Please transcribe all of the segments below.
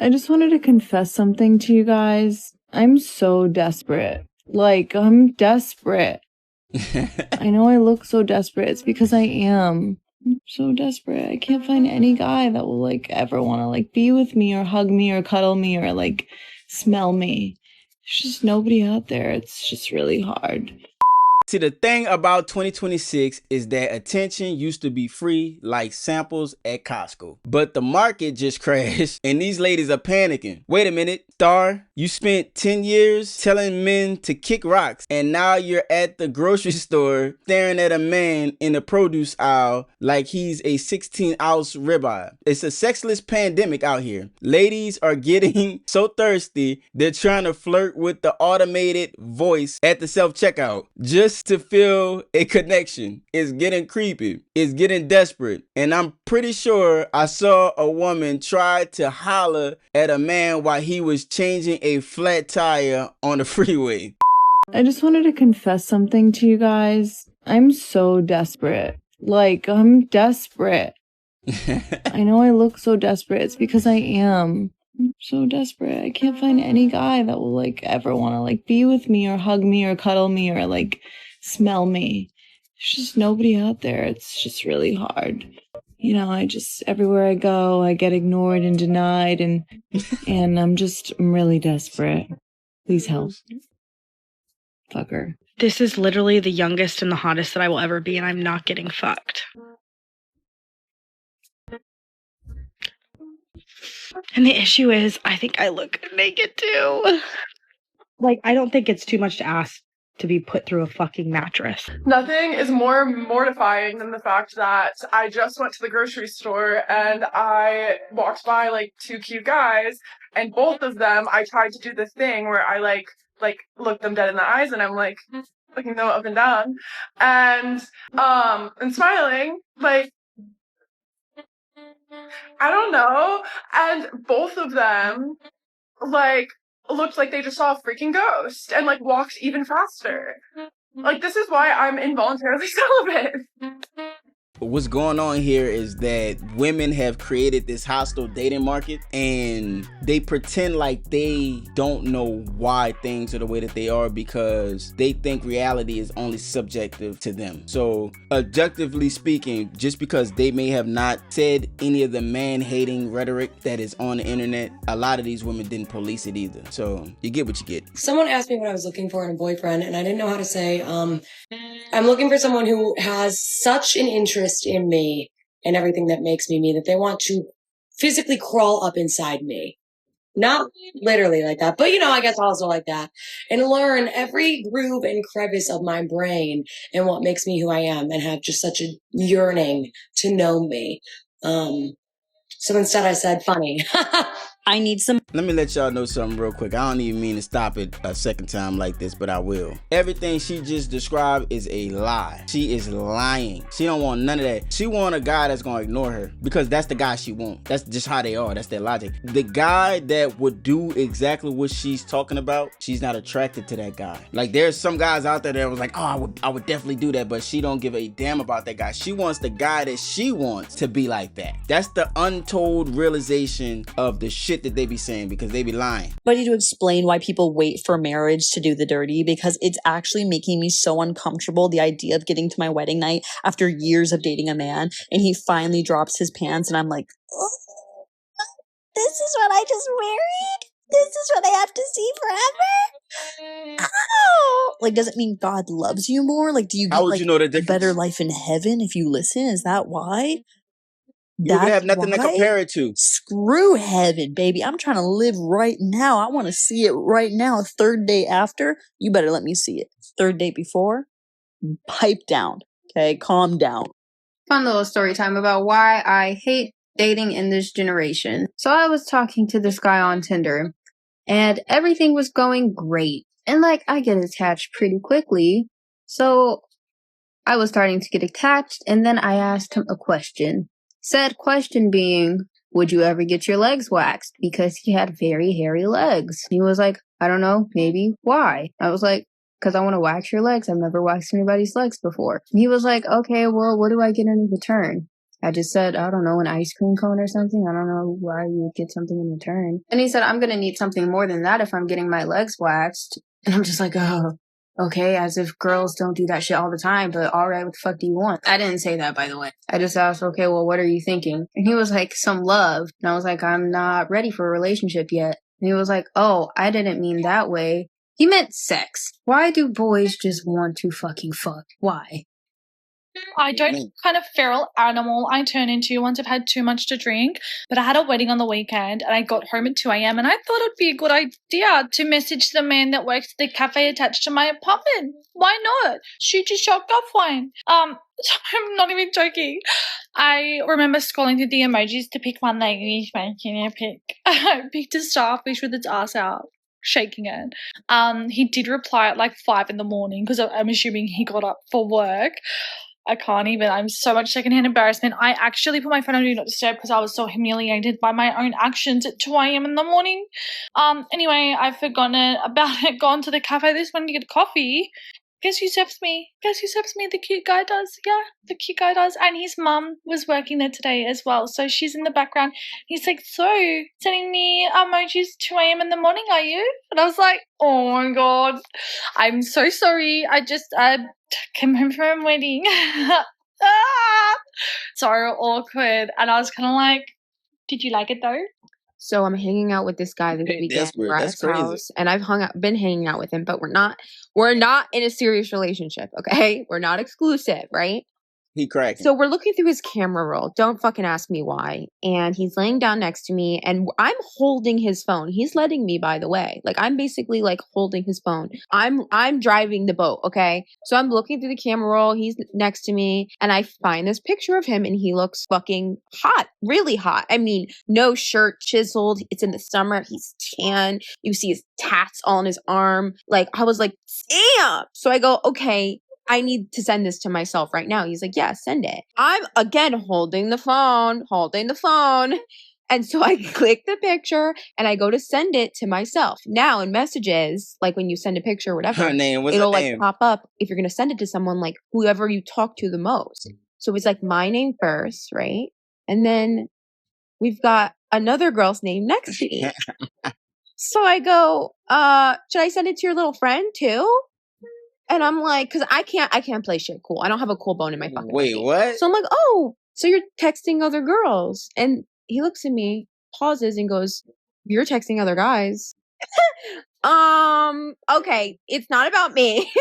I just wanted to confess something to you guys. I'm so desperate. Like, I'm desperate. I know I look so desperate. It's because I am. I'm so desperate. I can't find any guy that will, like, ever want to, like, be with me or hug me or cuddle me or, like, smell me. There's just nobody out there. It's just really hard. See, the thing about 2026 is that attention used to be free like samples at Costco. But the market just crashed and these ladies are panicking. Wait a minute, Star, you spent 10 years telling men to kick rocks and now you're at the grocery store staring at a man in the produce aisle like he's a 16-ounce ribeye. It's a sexless pandemic out here. Ladies are getting so thirsty, they're trying to flirt with the automated voice at the self-checkout just to feel a connection. It's getting creepy. It's getting desperate. And I'm pretty sure I saw a woman try to holler at a man while he was changing a flat tire on the freeway. I just wanted to confess something to you guys. I'm so desperate. Like, I'm desperate. I know I look so desperate. It's because I am. I'm so desperate. I can't find any guy that will, like, ever want to, like, be with me or hug me or cuddle me or, like, smell me. There's just nobody out there. It's just really hard. You know, everywhere I go, I get ignored and denied, and I'm really desperate. Please help. Fucker. This is literally the youngest and the hottest that I will ever be, and I'm not getting fucked. And the issue is, I think I look naked too. Like, I don't think it's too much to ask to be put through a fucking mattress. Nothing is more mortifying than the fact that I just went to the grocery store and I walked by like two cute guys, and both of them I tried to do the thing where I like look them dead in the eyes and I'm like looking them up and down and smiling, like, I don't know, and both of them like looked like they just saw a freaking ghost and like walked even faster. Like, this is why I'm involuntarily celibate. What's going on here is that women have created this hostile dating market and they pretend like they don't know why things are the way that they are because they think reality is only subjective to them. So objectively speaking, just because they may have not said any of the man-hating rhetoric that is on the internet, a lot of these women didn't police it either. So you get what you get. Someone asked me what I was looking for in a boyfriend and I didn't know how to say, I'm looking for someone who has such an interest in me and everything that makes me that they want to physically crawl up inside me. Not literally like that, but I guess also like that. And learn every groove and crevice of my brain and what makes me who I am and have just such a yearning to know me. So instead I said funny. I need some. Let me let y'all know something real quick. I don't even mean to stop it a second time like this, but I will. Everything she just described is a lie. She is lying. She don't want none of that. She want a guy that's gonna ignore her because that's the guy she wants. That's just how they are. That's their logic. The guy that would do exactly what she's talking about, she's not attracted to that guy. Like, there's some guys out there that was like, oh, I would definitely do that, but she don't give a damn about that guy. She wants the guy that she wants to be like that. That's the untold realization of the shit that they be saying because they be lying. But I need to explain why people wait for marriage to do the dirty because it's actually making me so uncomfortable, the idea of getting to my wedding night after years of dating a man and he finally drops his pants and I'm like, oh, this is what I just married? This is what I have to see forever? Ow! Like, does it mean God loves you more? Like, do you get like, a better life in heaven if you listen? Is that why? You would have nothing to compare it to. Screw heaven, baby. I'm trying to live right now. I want to see it right now. Third day after, you better let me see it. Third day before, pipe down. Okay, calm down. Fun little story time about why I hate dating in this generation. So I was talking to this guy on Tinder, and everything was going great. And I get attached pretty quickly. So I was starting to get attached, and then I asked him a question. Said question being, would you ever get your legs waxed? Because he had very hairy legs. He was like, I don't know, maybe. Why? I was like, because I want to wax your legs. I've never waxed anybody's legs before. He was like, okay, well, what do I get in return? I just said, I don't know, an ice cream cone or something. I don't know why you would get something in return. And he said, I'm going to need something more than that if I'm getting my legs waxed. And I'm just like, oh, okay, as if girls don't do that shit all the time, but all right, what the fuck do you want? I didn't say that, by the way. I just asked, okay, well, what are you thinking? And he was like, some love. And I was like, I'm not ready for a relationship yet. And he was like, oh, I didn't mean that way. He meant sex. Why do boys just want to fucking fuck? Why? I don't know what kind of feral animal I turn into once I've had too much to drink, but I had a wedding on the weekend and I got home at 2 a.m. and I thought it'd be a good idea to message the man that works at the cafe attached to my apartment. Why not? Shoot your shot, go fine. I'm not even joking. I remember scrolling through the emojis to pick one that he's making a pic. I picked a starfish with its ass out, shaking it. He did reply at like 5 in the morning because I'm assuming he got up for work. I can't even. I'm so much secondhand embarrassment. I actually put my phone on Do Not Disturb because I was so humiliated by my own actions at 2 a.m. in the morning. Anyway, I've forgotten about it. Gone to the cafe this morning to get coffee. Guess who serves me? Guess who serves me? The cute guy does. Yeah, the cute guy does. And his mum was working there today as well. So she's in the background. He's like, so, sending me emojis 2 a.m. in the morning, are you? And I was like, oh my God. I'm so sorry. I just came home from a wedding. So awkward. And I was kind of like, did you like it though? So I'm hanging out with this guy this weekend. We're at his house, and I've been hanging out with him, but we're not in a serious relationship, okay? We're not exclusive, right? He cracking. So we're looking through his camera roll. Don't fucking ask me why. And he's laying down next to me, and I'm holding his phone. He's letting me, by the way. Like, I'm basically like holding his phone. I'm driving the boat, okay? So I'm looking through the camera roll. He's next to me, and I find this picture of him, and he looks fucking hot, really hot. I mean, no shirt, chiseled. It's in the summer. He's tan. You see his tats all on his arm. Like, I was like, damn. So I go, okay, I need to send this to myself right now. He's like, yeah, send it. I'm again holding the phone. And so I click the picture and I go to send it to myself. Now in messages, like when you send a picture or whatever, Her name, what's it'll her like name? pop up if you're going to send it to someone, like whoever you talk to the most. So it's like my name first, right? And then we've got another girl's name next to me. So I go, should I send it to your little friend too? And I'm like, because I can't play shit cool. I don't have a cool bone in my fucking body. What? So I'm like, oh, so you're texting other girls. And he looks at me, pauses, and goes, you're texting other guys. Okay, it's not about me.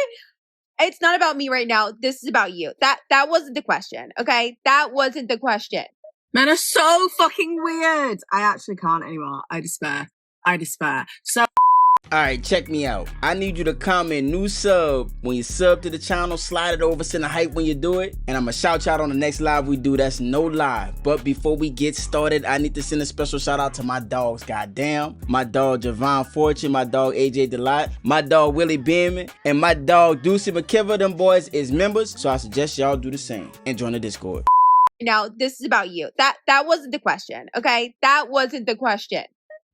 It's not about me right now. This is about you. That wasn't the question, okay? That wasn't the question. Men are so fucking weird. I actually can't anymore. I despair. So Alright, check me out. I need you to comment new sub. When you sub to the channel, slide it over, send a hype when you do it. And I'm gonna shout you out on the next live we do. That's no live. But before we get started, I need to send a special shout out to my dogs, goddamn. My dog Javon Fortune, my dog AJ Delot, my dog Willie Beeman, and my dog Deucey McKiver. Them boys is members, so I suggest y'all do the same and join the Discord. Now, this is about you. That wasn't the question, okay? That wasn't the question.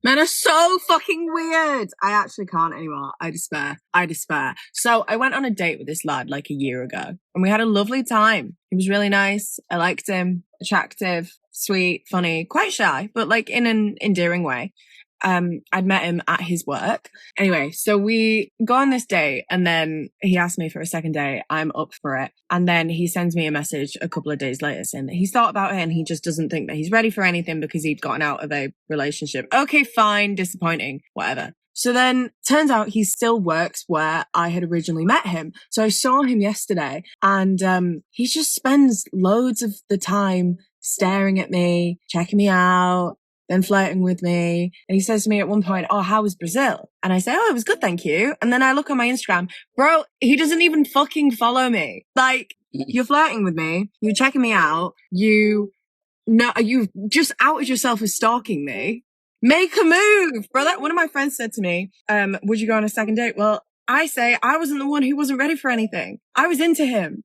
men are so fucking weird. I actually can't anymore. I despair. So I went on a date with this lad like a year ago and we had a lovely time. He was really nice. I liked him. Attractive, sweet, funny, quite shy, but like in an endearing way. I'd met him at his work. Anyway, so we go on this date and then he asked me for a second date. I'm up for it. And then he sends me a message a couple of days later saying that he's thought about it and he just doesn't think that he's ready for anything because he'd gotten out of a relationship. Okay, fine, disappointing, whatever. So then turns out he still works where I had originally met him. So I saw him yesterday and he just spends loads of the time staring at me, checking me out, then flirting with me. And he says to me at one point, oh, how was Brazil? And I say, oh, it was good, thank you. And then I look on my Instagram, bro, he doesn't even fucking follow me. Like, you're flirting with me, you're checking me out, you've just outed yourself as stalking me. Make a move, bro. One of my friends said to me, would you go on a second date? Well, I say I wasn't the one who wasn't ready for anything. I was into him.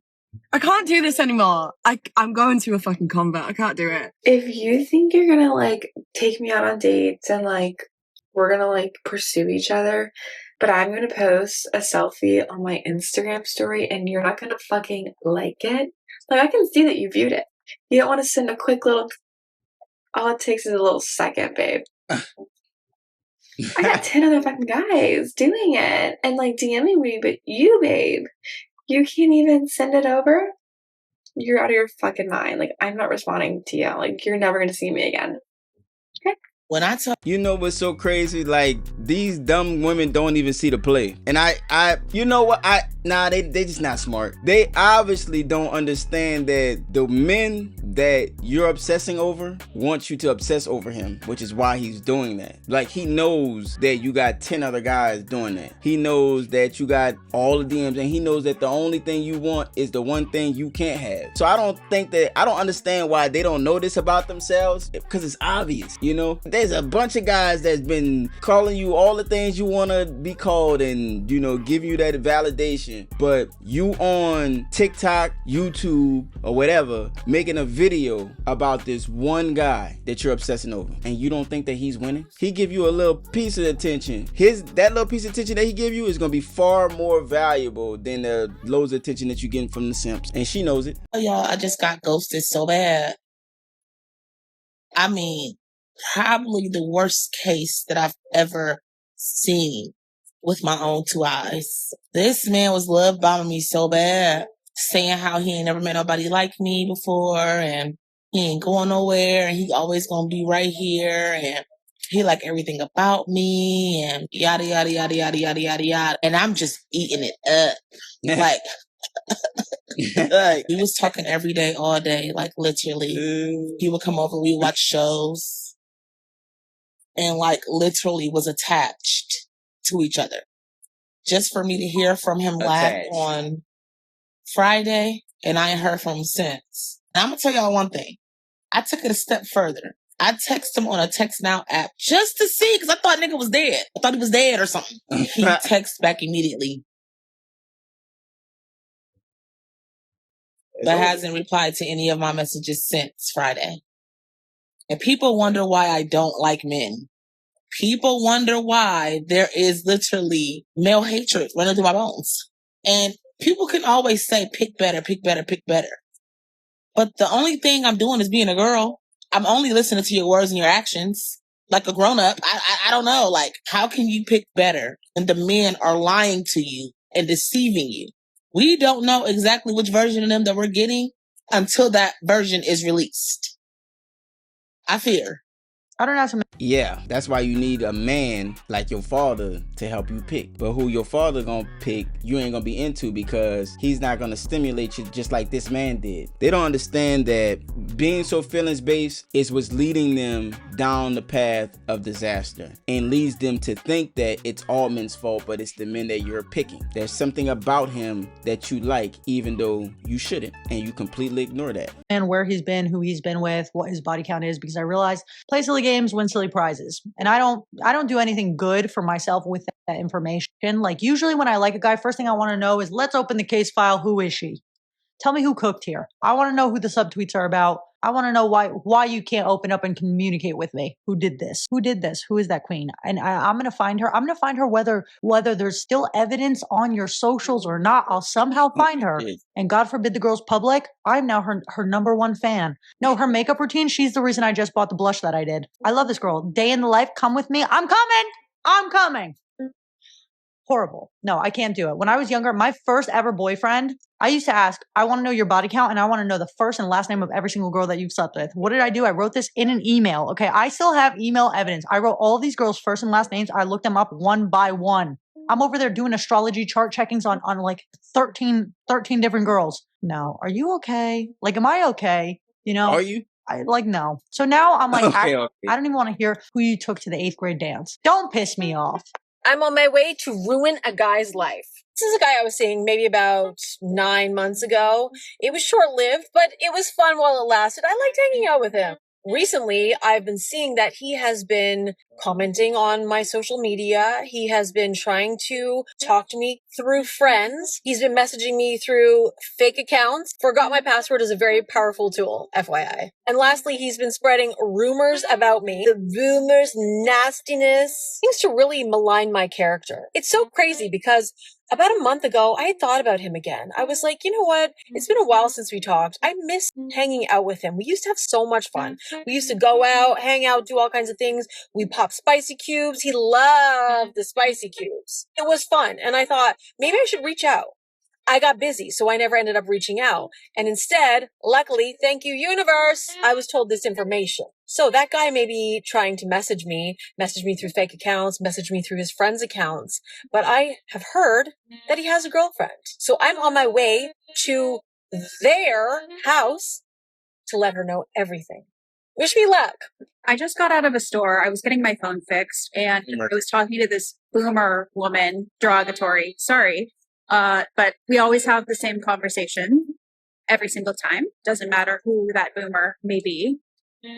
I can't do this anymore. I'm going to a fucking convert. I can't do it. If you think you're gonna like take me out on dates and like we're gonna like pursue each other, but I'm gonna post a selfie on my Instagram story and you're not gonna fucking like it, like I can see that you viewed it. You don't want to send a quick little. All it takes is a little second, babe. I got 10 other fucking guys doing it and like DMing me, but you, babe, you can't even send it over. You're out of your fucking mind. Like, I'm not responding to you. Like, you're never gonna see me again. Okay. When I tell you know what's so crazy, like these dumb women don't even see the play. And I you know what, they just not smart. They obviously don't understand that the men that you're obsessing over want you to obsess over him, which is why he's doing that. Like, he knows that you got 10 other guys doing that. He knows that you got all the DMs, and he knows that the only thing you want is the one thing you can't have. So I don't understand why they don't know this about themselves, because it's obvious, you know? There's a bunch of guys that's been calling you all the things you want to be called and, you know, give you that validation. But you on TikTok, YouTube, or whatever, making a video about this one guy that you're obsessing over, and you don't think that he's winning? He give you a little piece of attention. That little piece of attention that he give you is going to be far more valuable than the loads of attention that you're getting from the simps. And she knows it. Oh, y'all, I just got ghosted so bad. I mean, probably the worst case that I've ever seen with my own two eyes. This man was love bombing me so bad, saying how he ain't never met nobody like me before, and he ain't going nowhere, and he always gonna be right here, and he like everything about me, and yada, yada, yada, yada, yada, yada, yada. And I'm just eating it up. Like, he was talking every day, all day, like literally. He would come over, we would watch shows, and like literally was attached to each other. Just for me to hear from him live on Friday, and I ain't heard from him since. Now, I'm gonna tell y'all one thing. I took it a step further. I texted him on a Text Now app just to see, because I thought nigga was dead. I thought he was dead or something. He texted back immediately, but hasn't replied to any of my messages since Friday. And people wonder why I don't like men. People wonder why there is literally male hatred running through my bones. And people can always say, pick better, pick better, pick better. But the only thing I'm doing is being a girl. I'm only listening to your words and your actions like a grown up. I don't know. Like, how can you pick better when the men are lying to you and deceiving you? We don't know exactly which version of them that we're getting until that version is released. I fear. I don't know some. Yeah, that's why you need a man like your father to help you pick. But who your father gonna pick, you ain't gonna be into, because he's not gonna stimulate you just like this man did. They don't understand that being so feelings based is what's leading them down the path of disaster, and leads them to think that it's all men's fault, but it's the men that you're picking. There's something about him that you like, even though you shouldn't, and you completely ignore that. And where he's been, who he's been with, what his body count is, because I realized play silly games, win silly prizes. And I don't do anything good for myself with that information. Like, usually when I like a guy, first thing I want to know is, let's open the case file. Who is she? Tell me who cooked here. I want to know who the subtweets are about. I want to know why you can't open up and communicate with me. Who did this? Who did this? Who is that queen? And I'm going to find her. I'm going to find her whether there's still evidence on your socials or not. I'll somehow find her. And God forbid the girl's public. I'm now her number one fan. No, her makeup routine, she's the reason I just bought the blush that I did. I love this girl. Day in the life, come with me. I'm coming. Horrible. No, I can't do it. When I was younger, my first ever boyfriend, I used to ask, I want to know your body count, and I want to know the first and last name of every single girl that you've slept with. What did I do? I wrote this in an email. Okay, I still have email evidence. I wrote all these girls' first and last names. I looked them up one by one. I'm over there doing astrology chart checkings on like 13 different girls. No, are you okay? Like, am I okay? You know? Are you? No. So now I'm like, Okay. I don't even want to hear who you took to the 8th grade dance. Don't piss me off. I'm on my way to ruin a guy's life. This is a guy I was seeing maybe about 9 months ago. It was short-lived, but it was fun while it lasted. I liked hanging out with him. Recently, I've been seeing that he has been commenting on my social media. He has been trying to talk to me through friends. He's been messaging me through fake accounts. Forgot my password is a very powerful tool, FYI. And lastly, he's been spreading rumors about me. The rumors, nastiness, seems to really malign my character. It's so crazy because About a month ago, I had thought about him again. I was like, you know what? It's been a while since we talked. I miss hanging out with him. We used to have so much fun. We used to go out, hang out, do all kinds of things. We popped spicy cubes. He loved the spicy cubes. It was fun. And I thought, maybe I should reach out. I got busy, so I never ended up reaching out. And instead, luckily, thank you, universe, I was told this information. So that guy may be trying to message me through fake accounts, message me through his friends' accounts. But I have heard that he has a girlfriend. So I'm on my way to their house to let her know everything. Wish me luck. I just got out of a store. I was getting my phone fixed, and I was talking to this boomer woman, derogatory. Sorry. But we always have the same conversation every single time. Doesn't matter who that boomer may be.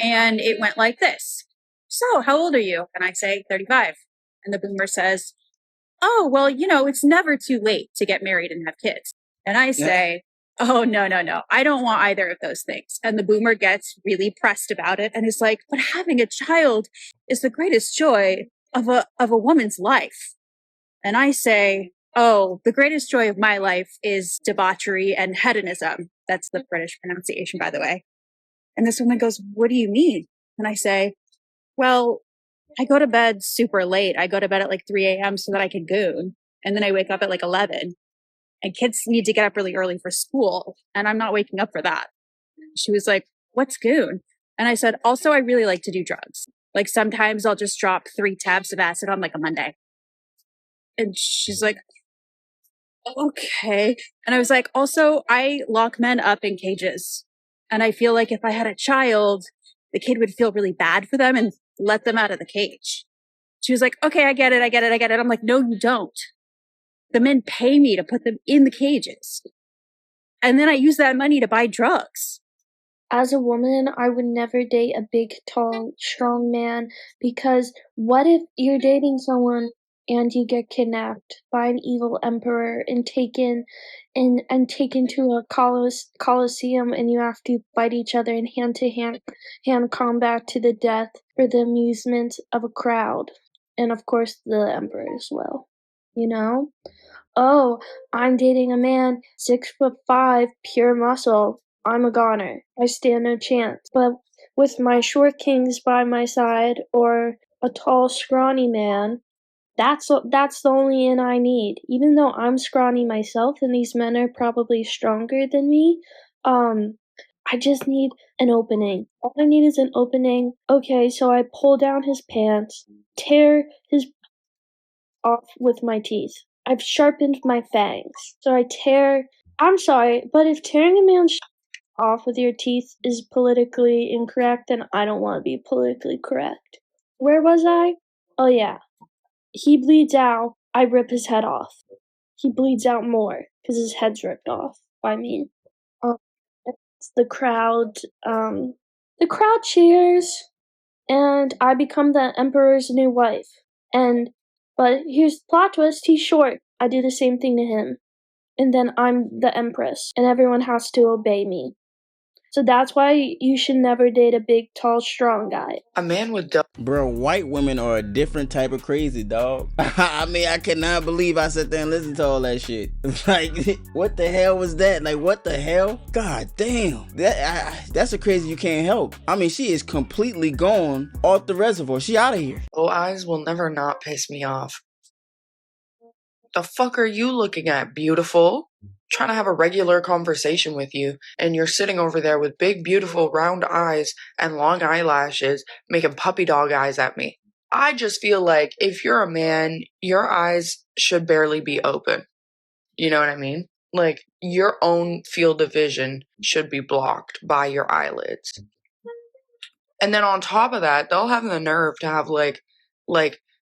And it went like this. So, how old are you? And I say 35. And the boomer says, oh, well, it's never too late to get married and have kids. And I say, oh, no. I don't want either of those things. And the boomer gets really pressed about it and is like, but having a child is the greatest joy of a woman's life. And I say, oh, the greatest joy of my life is debauchery and hedonism. That's the British pronunciation, by the way. And this woman goes, what do you mean? And I say, well, I go to bed super late. I go to bed at like 3 a.m. so that I can goon. And then I wake up at like 11. And kids need to get up really early for school. And I'm not waking up for that. She was like, what's goon? And I said, also, I really like to do drugs. Like sometimes I'll just drop 3 tabs of acid on like a Monday. And she's like, okay. And I was like, also, I lock men up in cages. And I feel like if I had a child, the kid would feel really bad for them and let them out of the cage. She was like, okay, I get it. I'm like, no, you don't. The men pay me to put them in the cages. And then I use that money to buy drugs. As a woman, I would never date a big, tall, strong man because what if you're dating someone and you get kidnapped by an evil emperor and taken to a coliseum and you have to fight each other in hand-to-hand combat to the death for the amusement of a crowd. And of course the emperor as well. Oh, I'm dating a man 6'5", pure muscle. I'm a goner. I stand no chance. But with my short kings by my side or a tall, scrawny man, that's the only in I need. Even though I'm scrawny myself and these men are probably stronger than me, I just need an opening. All I need is an opening. Okay, so I pull down his pants, tear his off with my teeth. I've sharpened my fangs. So I tear... I'm sorry, but if tearing a man's off with your teeth is politically incorrect, then I don't want to be politically correct. Where was I? Oh yeah. He bleeds out. I rip his head off. He bleeds out more because his head's ripped off by me. The crowd cheers, and I become the emperor's new wife. But here's the plot twist, he's short. I do the same thing to him. And then I'm the empress, and everyone has to obey me. So that's why you should never date a big, tall, strong guy. A man with bro, white women are a different type of crazy, dog. I mean, I cannot believe I sat there and listened to all that shit. Like, what the hell was that? Like, what the hell? God damn. That's a crazy you can't help. I mean, she is completely gone off the reservoir. She out of here. Oh, eyes will never not piss me off. The fuck are you looking at, beautiful? Trying to have a regular conversation with you, and you're sitting over there with big, beautiful, round eyes and long eyelashes, making puppy dog eyes at me. I just feel like if you're a man, your eyes should barely be open. You know what I mean? Like, your own field of vision should be blocked by your eyelids. And then on top of that, they'll have the nerve to have like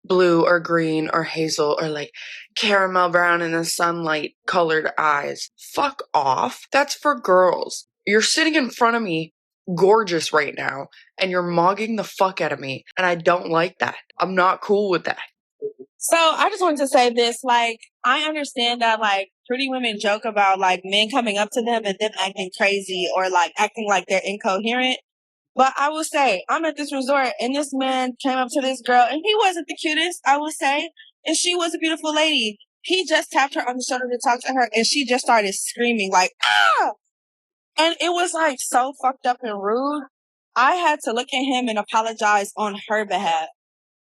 blue or green or hazel or like caramel brown in the sunlight colored eyes. Fuck off. That's for girls. You're sitting in front of me, gorgeous right now, and you're mogging the fuck out of me. And I don't like that. I'm not cool with that. So I just wanted to say this, like, I understand that, like, pretty women joke about, like, men coming up to them and them acting crazy or, like, acting like they're incoherent. But I will say, I'm at this resort, and this man came up to this girl, and he wasn't the cutest, I will say, and she was a beautiful lady. He just tapped her on the shoulder to talk to her, and she just started screaming like, ah! And it was like so fucked up and rude. I had to look at him and apologize on her behalf.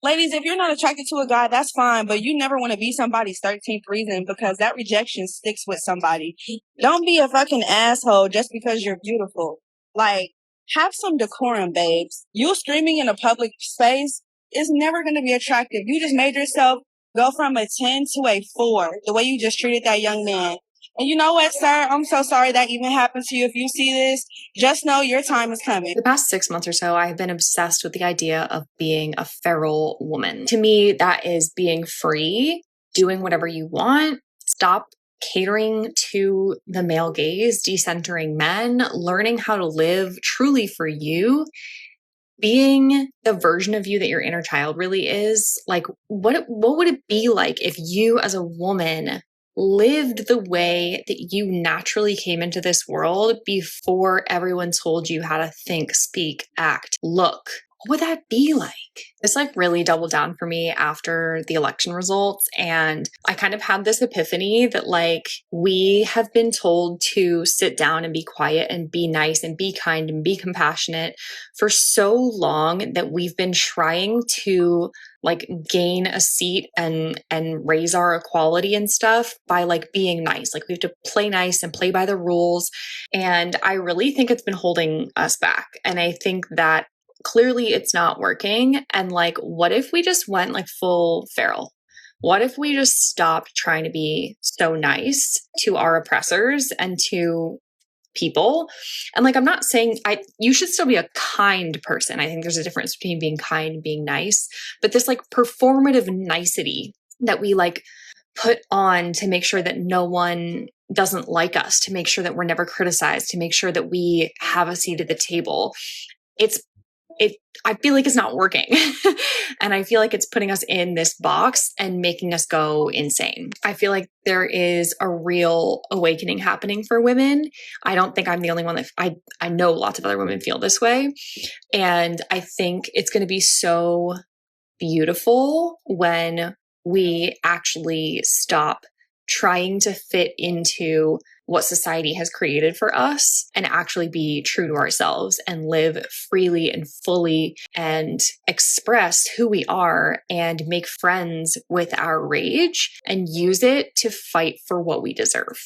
Ladies, if you're not attracted to a guy, that's fine, but you never want to be somebody's 13th reason because that rejection sticks with somebody. Don't be a fucking asshole just because you're beautiful. Like, have some decorum, babes. You screaming in a public space is never going to be attractive. You just made yourself go from a 10 to a 4, the way you just treated that young man. And you know what, sir? I'm so sorry that even happened to you. If you see this, just know your time is coming. The past 6 months or so, I've been obsessed with the idea of being a feral woman. To me, that is being free, doing whatever you want, stop catering to the male gaze, decentering men, learning how to live truly for you, being the version of you that your inner child really is. Like, what would it be like if you as a woman lived the way that you naturally came into this world before everyone told you how to think, speak, act, look? What would that be like? This really doubled down for me after the election results. And I kind of had this epiphany that we have been told to sit down and be quiet and be nice and be kind and be compassionate for so long that we've been trying to gain a seat and raise our equality and stuff by being nice. We have to play nice and play by the rules. And I really think it's been holding us back. And I think that clearly it's not working. And what if we just went full feral? What if we just stopped trying to be so nice to our oppressors and to people? And I'm not saying you should still be a kind person. I think there's a difference between being kind and being nice, but this performative nicety that we put on to make sure that no one doesn't like us, to make sure that we're never criticized, to make sure that we have a seat at the table. I feel like it's not working. And I feel like it's putting us in this box and making us go insane. I feel like there is a real awakening happening for women. I don't think I'm the only one that I know lots of other women feel this way. And I think it's going to be so beautiful when we actually stop trying to fit into what society has created for us and actually be true to ourselves and live freely and fully and express who we are and make friends with our rage and use it to fight for what we deserve.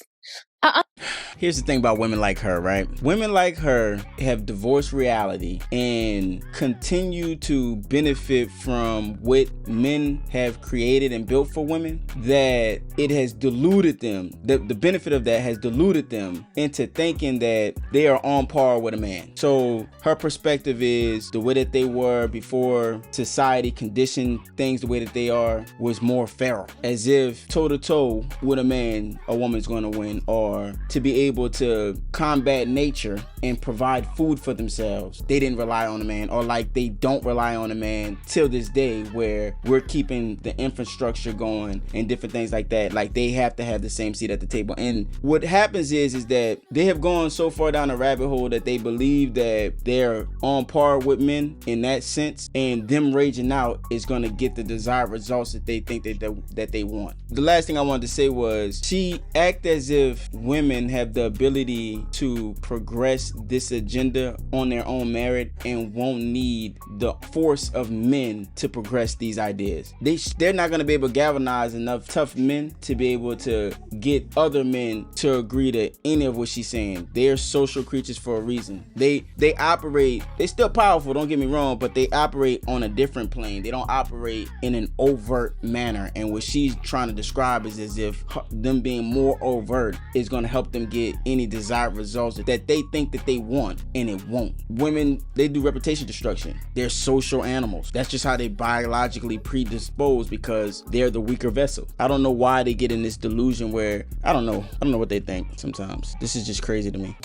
Here's the thing about women like her, right? Women like her have divorced reality and continue to benefit from what men have created and built for women, that it has deluded them. The benefit of that has deluded them into thinking that they are on par with a man. So her perspective is the way that they were before society conditioned things the way that they are was more feral, as if toe to toe with a man, a woman's going to win, or to be able to combat nature and provide food for themselves. They didn't rely on a man, or they don't rely on a man till this day, where we're keeping the infrastructure going and different things like that. They have to have the same seat at the table. And what happens is that they have gone so far down a rabbit hole that they believe that they're on par with men in that sense, and them raging out is going to get the desired results that they think that they want. The last thing I wanted to say was, she act as if women have the ability to progress this agenda on their own merit and won't need the force of men to progress these ideas. They're not going to be able to galvanize enough tough men to be able to get other men to agree to any of what she's saying. They're social creatures for a reason. They operate, they're still powerful, don't get me wrong, but they operate on a different plane. They don't operate in an overt manner. And what she's trying to describe is as if them being more overt is going to help them get any desired results that they think that they want, and it won't. Women, they do reputation destruction. They're social animals. That's just how they biologically predisposed, because they're the weaker vessel. I don't know why they get in this delusion where I don't know what they think sometimes. This is just crazy to me.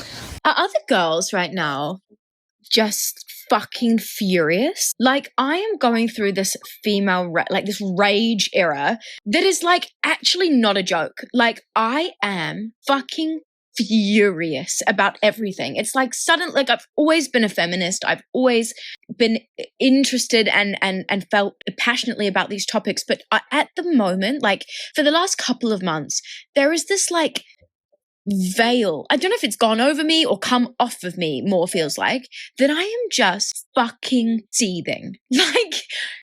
Are other girls right now just fucking furious? I am going through this this rage era that is actually not a joke. I am fucking furious about everything. It's like suddenly, like I've always been a feminist. I've always been interested and felt passionately about these topics. But at the moment, like for the last couple of months, there is this like veil. I don't know if it's gone over me or come off of me, more feels like, that I am just fucking seething. Like,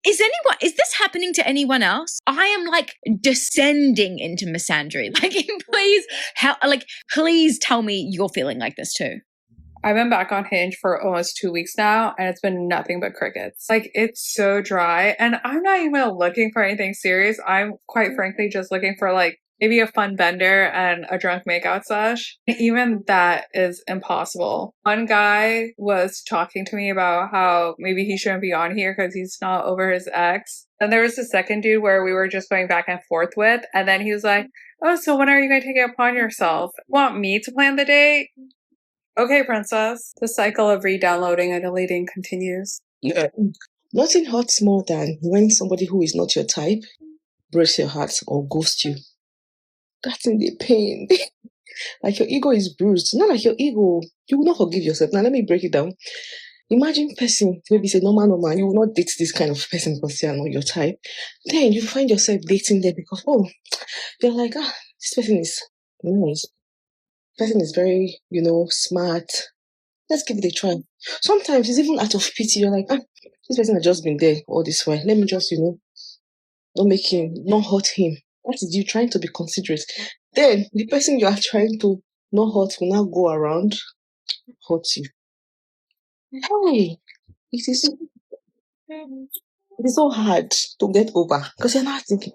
is this happening to anyone else? I am like descending into misandry. Like, please tell me you're feeling like this too. I've been back on Hinge for almost 2 weeks now, and it's been nothing but crickets. Like, it's so dry, and I'm not even looking for anything serious. I'm quite frankly just looking for like maybe a fun bender and a drunk makeout sesh. Even that is impossible. One guy was talking to me about how maybe he shouldn't be on here because he's not over his ex. Then there was the second dude where we were just going back and forth with, and then he was like, oh, so when are you going to take it upon yourself? Want me to plan the date? Okay, princess. The cycle of re-downloading and deleting continues. Yeah. Nothing hurts more than when somebody who is not your type breaks your heart or ghosts you. That's in the pain. Like your ego is bruised. Not like your ego. You will not forgive yourself. Now let me break it down. Imagine person, maybe say normal, you will not date this kind of person because they are not your type. Then you find yourself dating them because, you're like, this person is nice. This person is very, smart. Let's give it a try. Sometimes it's even out of pity. You're like, this person has just been there all this while. Let me just, not hurt him. That is you trying to be considerate. Then the person you are trying to not hurt will now go around hurt you. Hey, it is so hard to get over because you're not thinking,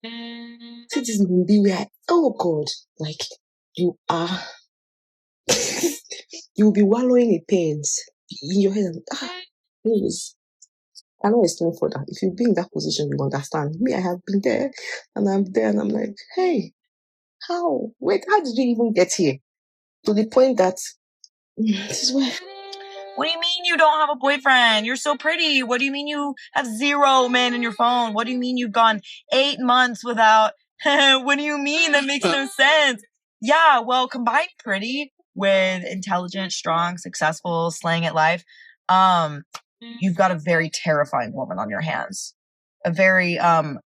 see this will be where God, like you are, you'll be wallowing in pains in your head. Please. I know it's time for that. If you be in that position, you understand. Me, I have been there, and I'm there, and I'm like, hey, how? Wait, how did you even get here? To the point that this is where. What do you mean you don't have a boyfriend? You're so pretty. What do you mean you have 0 men in your phone? What do you mean you've gone 8 months without? What do you mean? That makes no sense. Yeah, well, combine pretty with intelligent, strong, successful, slaying at life. You've got a very terrifying woman on your hands. A very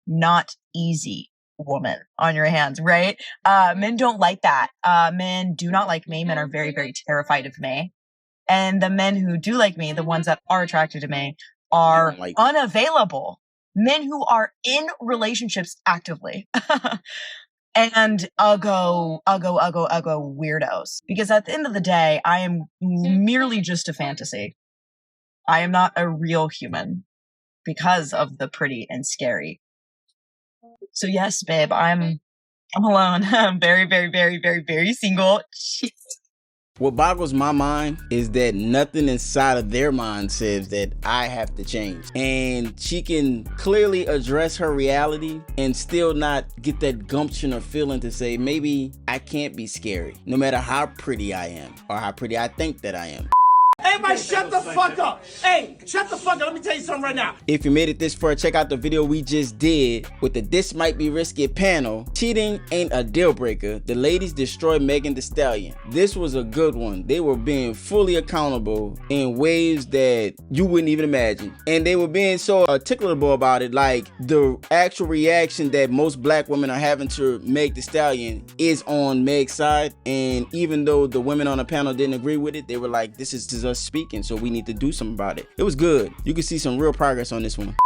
not easy woman on your hands, right? Men don't like that. Men do not like me. Men are very, very terrified of me. And the men who do like me, the ones that are attracted to me, are unavailable. Men who are in relationships actively. And uggo weirdos. Because at the end of the day, I am merely just a fantasy. I am not a real human because of the pretty and scary. So yes, babe, I'm alone. I'm very, very, very, very, very single. Jeez. What boggles my mind is that nothing inside of their mind says that I have to change. And she can clearly address her reality and still not get that gumption or feeling to say, maybe I can't be scary, no matter how pretty I am or how pretty I think that I am. Everybody shut the fuck up. Hey, shut the fuck up. Let me tell you something right now. If you made it this far, check out the video we just did with the This Might Be Risky panel. Cheating ain't a deal breaker. The ladies destroyed Megan Thee Stallion. This was a good one. They were being fully accountable in ways that you wouldn't even imagine. And they were being so articulable about it, like the actual reaction that most black women are having to Meg Thee Stallion is on Meg's side. And even though the women on the panel didn't agree with it, they were like, this is us speaking, so we need to do something about it. It was good. You can see some real progress on this one.